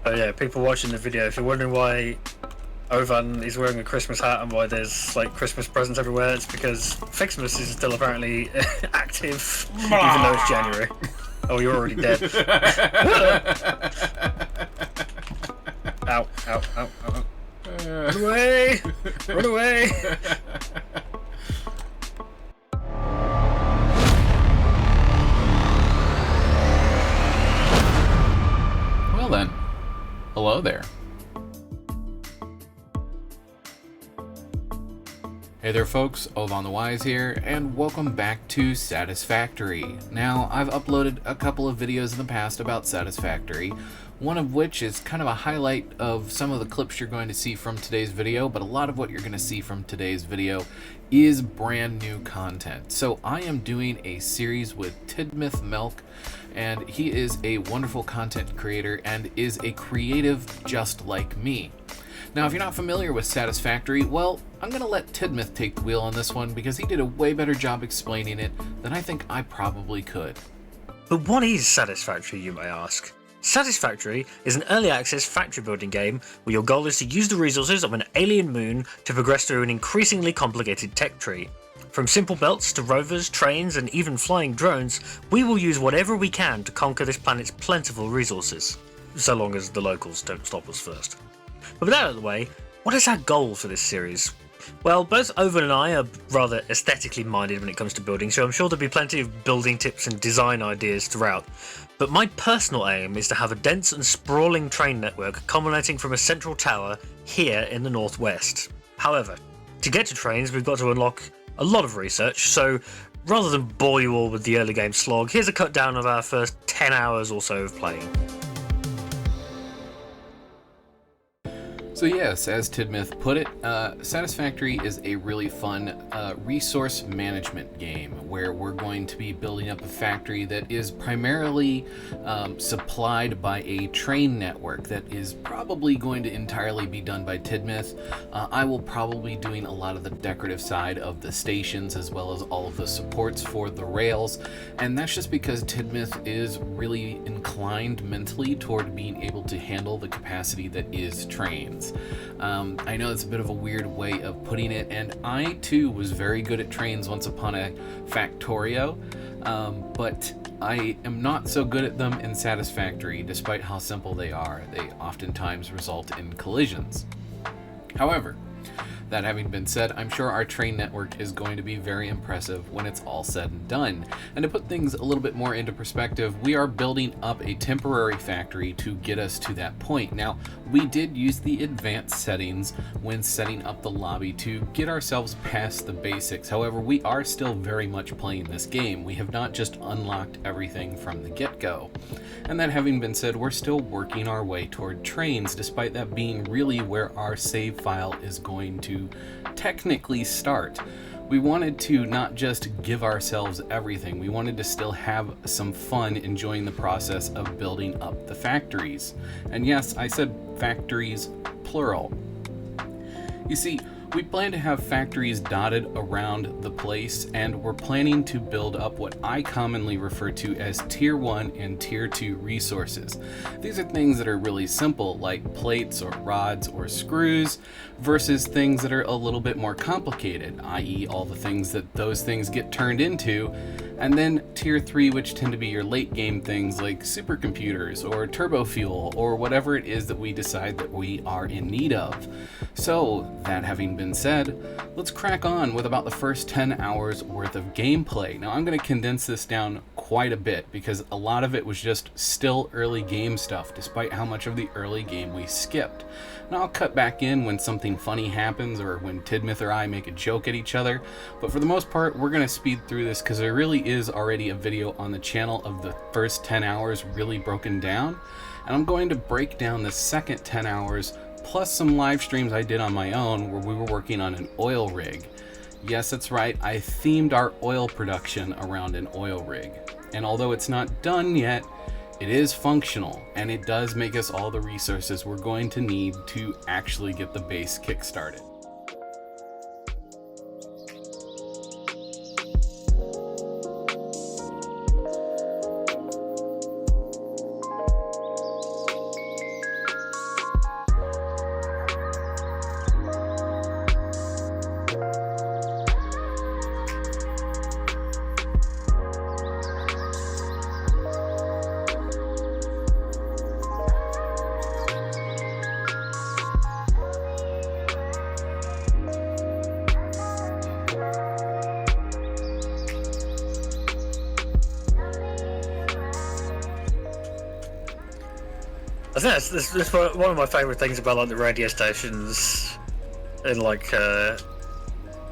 Oh yeah, people watching the video, if you're wondering why Ovan is wearing a Christmas hat and why there's like Christmas presents everywhere, it's because Fixmas is still apparently active, even though it's January. Oh, you're already dead. Ow, ow, ow, ow. Run away! Run away! Well then, hello there. Hey there folks, Ovan the Wise here, and welcome back to Satisfactory. Now, I've uploaded a couple of videos in the past about Satisfactory, one of which is kind of a highlight of some of the clips you're going to see from today's video, but a lot of what you're going to see from today's video is brand new content. So I am doing a series with Tidmouth Milk, and he is a wonderful content creator and is a creative just like me. Now, if you're not familiar with Satisfactory, well, I'm going to let Tidmouth take the wheel on this one because he did a way better job explaining it than I think I probably could. But what is Satisfactory, you may ask? Satisfactory is an early access factory building game where your goal is to use the resources of an alien moon to progress through an increasingly complicated tech tree. From simple belts to rovers, trains, and even flying drones, we will use whatever we can to conquer this planet's plentiful resources, so long as the locals don't stop us first. But with that out of the way, what is our goal for this series? Well, both Ovan and I are rather aesthetically minded when it comes to building, so I'm sure there'll be plenty of building tips and design ideas throughout. But my personal aim is to have a dense and sprawling train network culminating from a central tower here in the northwest. However, to get to trains, we've got to unlock a lot of research, so rather than bore you all with the early game slog, here's a cut down of our first 10 hours or so of playing. So yes, as Tidmouth put it, Satisfactory is a really fun resource management game where we're going to be building up a factory that is primarily supplied by a train network that is probably going to entirely be done by Tidmouth. I will probably be doing a lot of the decorative side of the stations as well as all of the supports for the rails, and that's just because Tidmouth is really inclined mentally toward being able to handle the capacity that is trains. I know it's a bit of a weird way of putting it, and I too was very good at trains once upon a Factorio, but I am not so good at them in Satisfactory. Despite how simple they are, they oftentimes result in collisions. However, that having been said, I'm sure our train network is going to be very impressive when it's all said and done. And to put things a little bit more into perspective, we are building up a temporary factory to get us to that point. Now, we did use the advanced settings when setting up the lobby to get ourselves past the basics. However, we are still very much playing this game. We have not just unlocked everything from the get-go. And that having been said, we're still working our way toward trains, despite that being really where our save file is going to technically start. We wanted to not just give ourselves everything, we wanted to still have some fun enjoying the process of building up the factories. And yes, I said factories plural. You see, we plan to have factories dotted around the place, and we're planning to build up what I commonly refer to as Tier 1 and Tier 2 resources. These are things that are really simple, like plates or rods or screws, versus things that are a little bit more complicated, i.e. all the things that those things get turned into. And then Tier 3, which tend to be your late game things like supercomputers or turbo fuel or whatever it is that we decide that we are in need of. So, that having been said, let's crack on with about the first 10 hours worth of gameplay. Now, I'm going to condense this down quite a bit because a lot of it was just still early game stuff, despite how much of the early game we skipped. Now, I'll cut back in when something funny happens or when Tidmouth or I make a joke at each other, but for the most part, we're going to speed through this because there really is already a video on the channel of the first 10 hours really broken down, and I'm going to break down the second 10 hours plus some live streams I did on my own where we were working on an oil rig. Yes, that's right, I themed our oil production around an oil rig, and although it's not done yet, it is functional, and it does make us all the resources we're going to need to actually get the base kickstarted. I think that's one of my favourite things about like the radio stations in like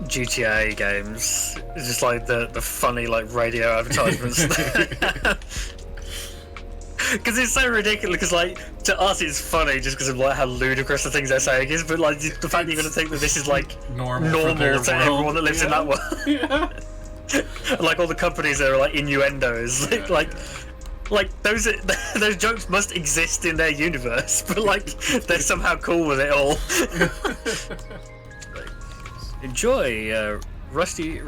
GTA games. It's just like the funny like radio advertisements. Because it's so ridiculous. Because like to us it's funny just because of like how ludicrous the things they're saying is, but like the fact that you're gonna think that this is like normal to everyone that lives in that world. Yeah. Like all the companies that are like innuendos, like those jokes must exist in their universe, but like they're somehow cool with it all. Enjoy Rusty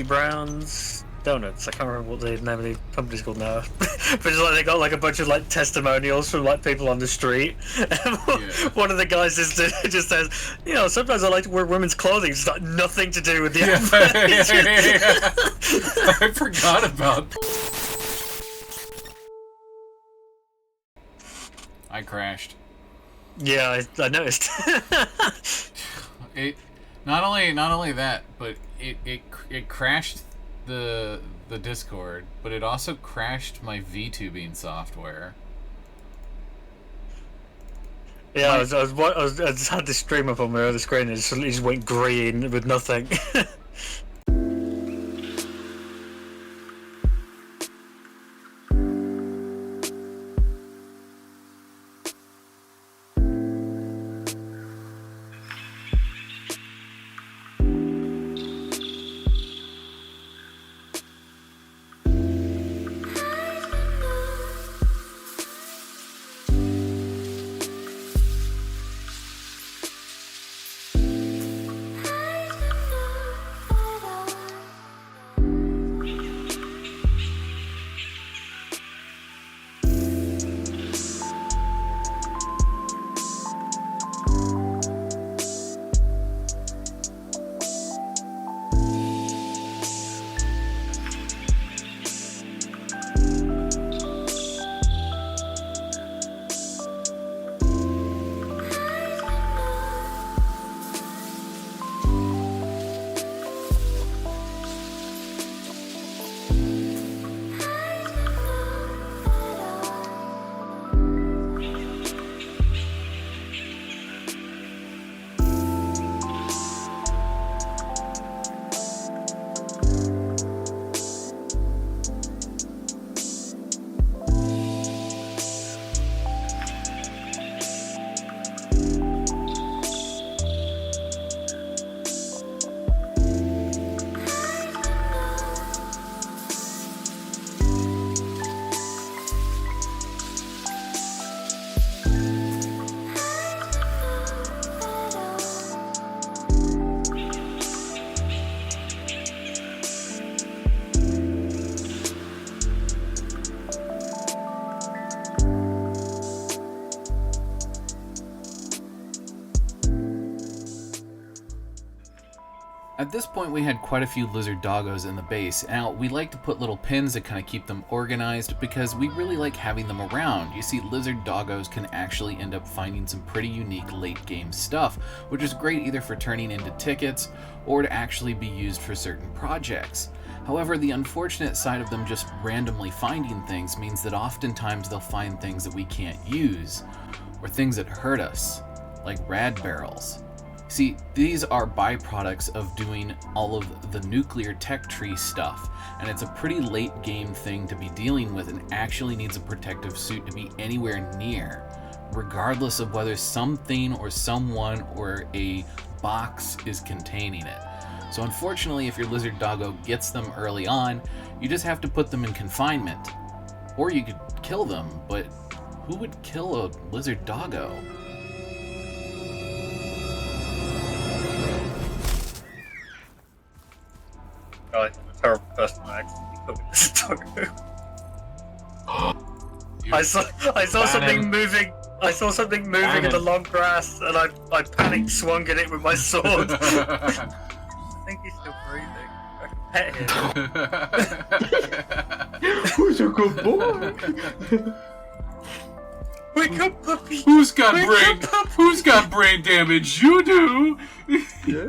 Brown's Donuts. I can't remember what the name of the company's called now, but it's like they got like a bunch of like testimonials from like people on the street. One of the guys just says, you know, sometimes I like to wear women's clothing. It's got nothing to do with the I forgot about. I crashed. Yeah, I noticed. It not only that, but it crashed the Discord, but it also crashed my VTubing software. Yeah, I just had this stream up on my other screen and it just went green with nothing. At this point, we had quite a few lizard doggos in the base. Now, we like to put little pins to kind of keep them organized because we really like having them around. You see, lizard doggos can actually end up finding some pretty unique late game stuff, which is great either for turning into tickets or to actually be used for certain projects. However, the unfortunate side of them just randomly finding things means that oftentimes they'll find things that we can't use, or things that hurt us, like rad barrels. See, these are byproducts of doing all of the nuclear tech tree stuff, and it's a pretty late game thing to be dealing with and actually needs a protective suit to be anywhere near, regardless of whether something or someone or a box is containing it. So unfortunately, if your lizard doggo gets them early on, you just have to put them in confinement. Or you could kill them, but who would kill a lizard doggo? I'm a terrible person. I accidentally killed this doggo. I saw something moving. I saw something moving in the long grass, and I panicked, swung at it with my sword. I think he's still breathing. I can pet him. Who's a good boy? Wake up, puppy! Who's got brain damage? You do. Yeah.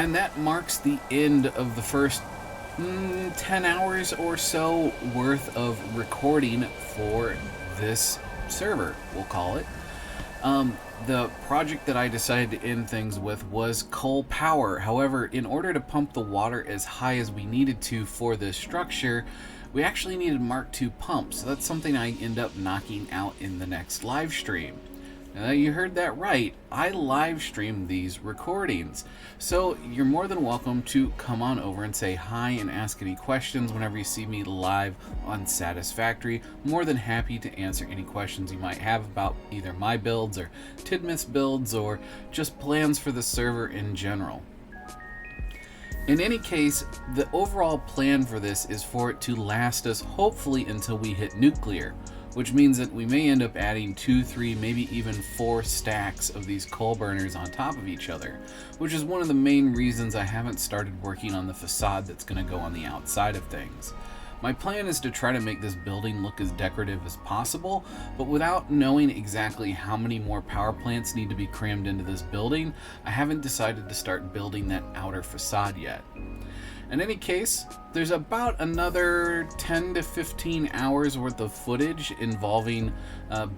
And that marks the end of the first 10 hours or so worth of recording for this server, we'll call it. The project that I decided to end things with was coal power. However, in order to pump the water as high as we needed to for this structure, we actually needed Mark II pumps. So that's something I end up knocking out in the next live stream. Now, you heard that right. I live stream these recordings. So you're more than welcome to come on over and say hi and ask any questions whenever you see me live on Satisfactory. More than happy to answer any questions you might have about either my builds or Tidmouth's builds or just plans for the server in general. In any case, the overall plan for this is for it to last us hopefully until we hit nuclear, which means that we may end up adding 2, 3, maybe even 4 stacks of these coal burners on top of each other, which is one of the main reasons I haven't started working on the facade that's going to go on the outside of things. My plan is to try to make this building look as decorative as possible, but without knowing exactly how many more power plants need to be crammed into this building, I haven't decided to start building that outer facade yet. In any case, there's about another 10 to 15 hours worth of footage involving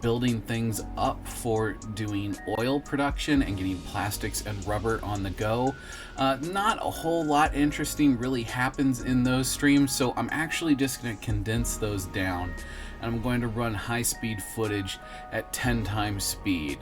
building things up for doing oil production and getting plastics and rubber on the go. Not a whole lot interesting really happens in those streams, so I'm actually just going to condense those down, and I'm going to run high-speed footage at 10 times speed.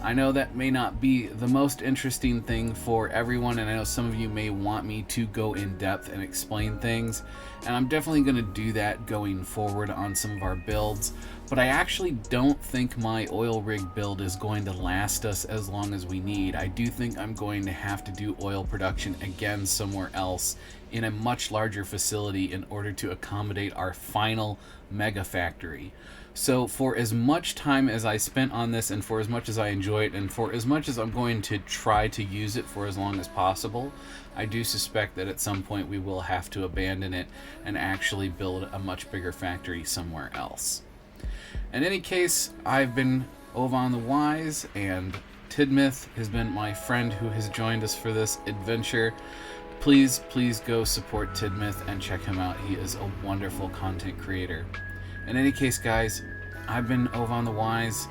I know that may not be the most interesting thing for everyone, and I know some of you may want me to go in depth and explain things, and I'm definitely going to do that going forward on some of our builds, but I actually don't think my oil rig build is going to last us as long as we need. I do think I'm going to have to do oil production again somewhere else in a much larger facility in order to accommodate our final mega factory. So for as much time as I spent on this, and for as much as I enjoy it, and for as much as I'm going to try to use it for as long as possible, I do suspect that at some point we will have to abandon it and actually build a much bigger factory somewhere else. In any case, I've been Ovan the Wise, and Tidmouth has been my friend who has joined us for this adventure. Please go support Tidmouth and check him out. He is a wonderful content creator. In any case, guys, I've been Ovan the Wise.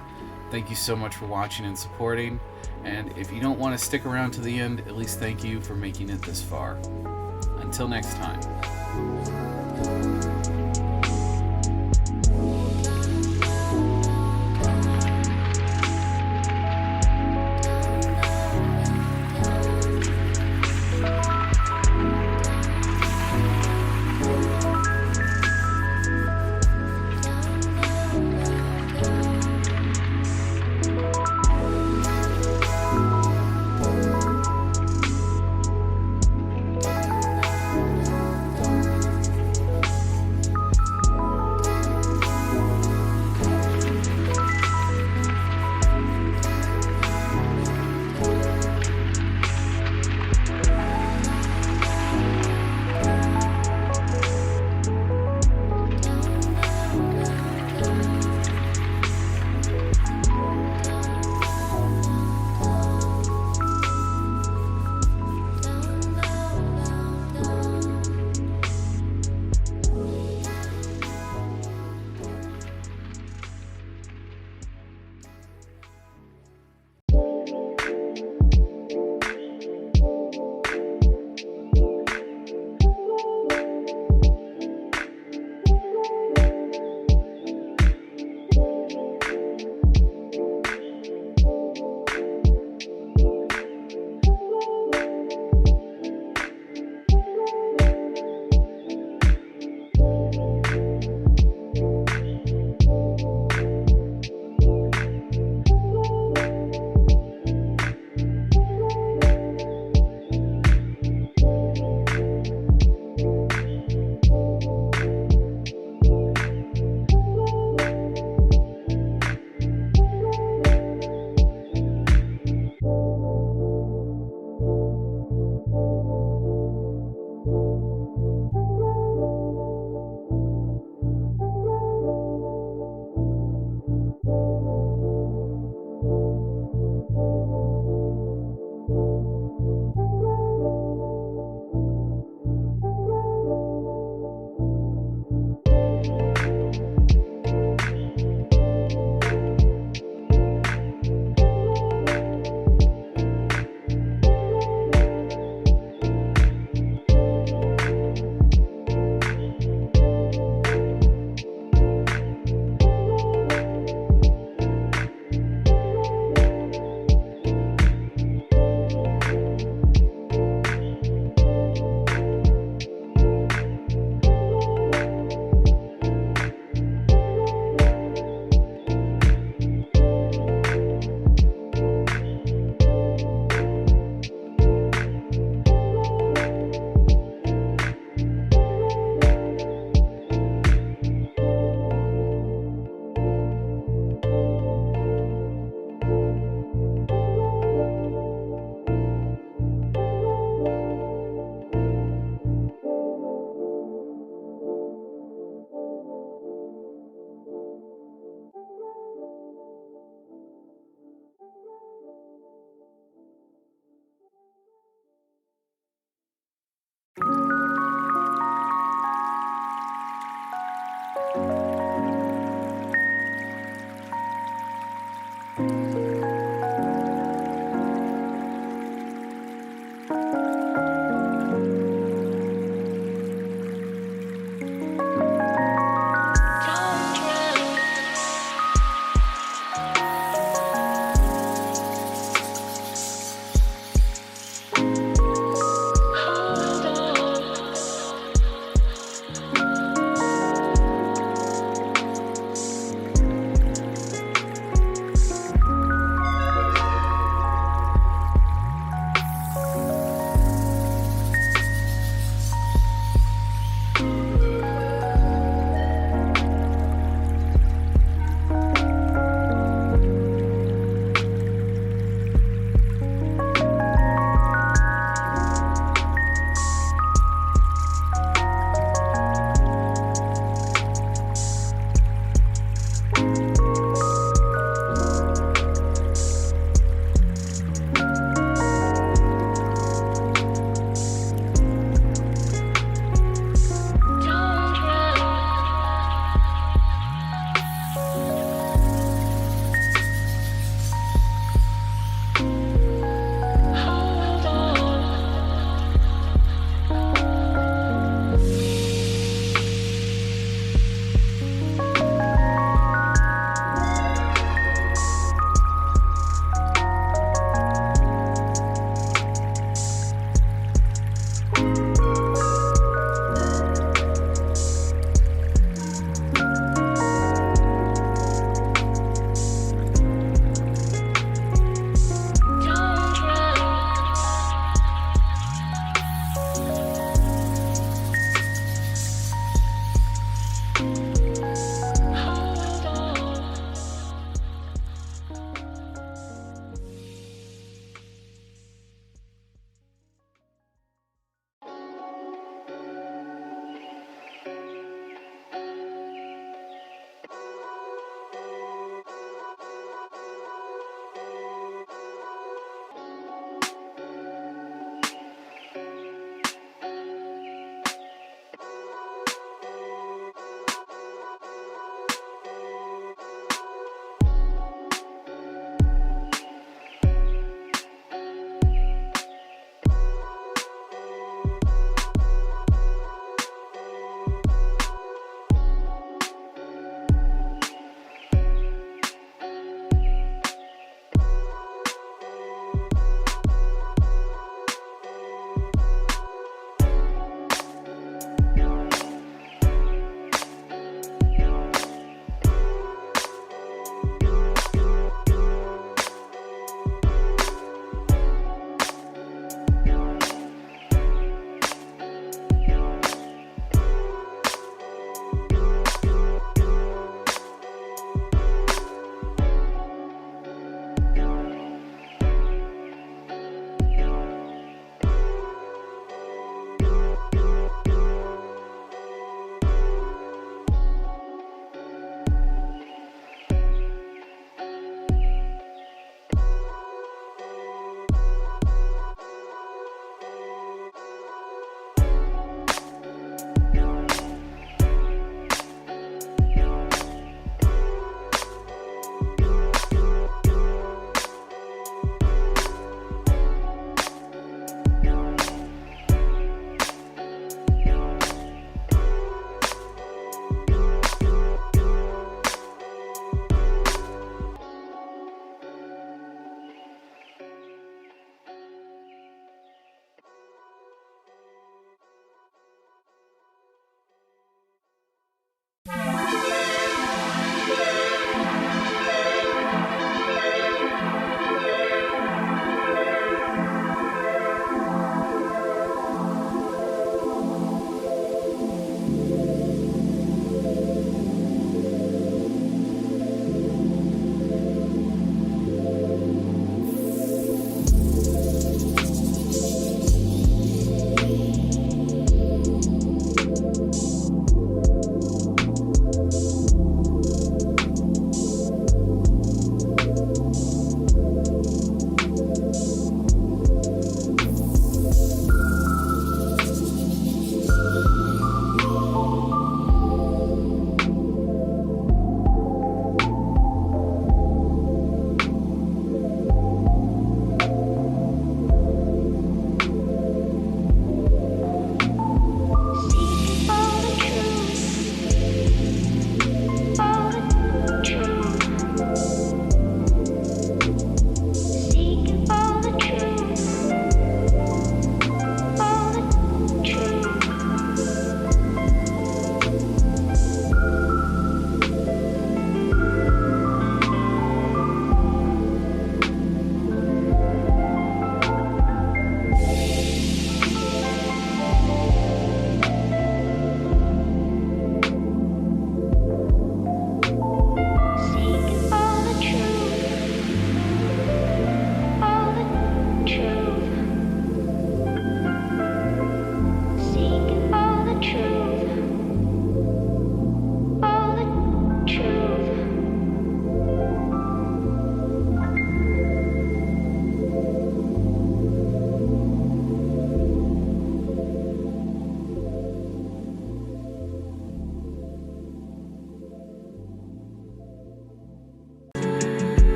Thank you so much for watching and supporting. And if you don't want to stick around to the end, at least thank you for making it this far. Until next time.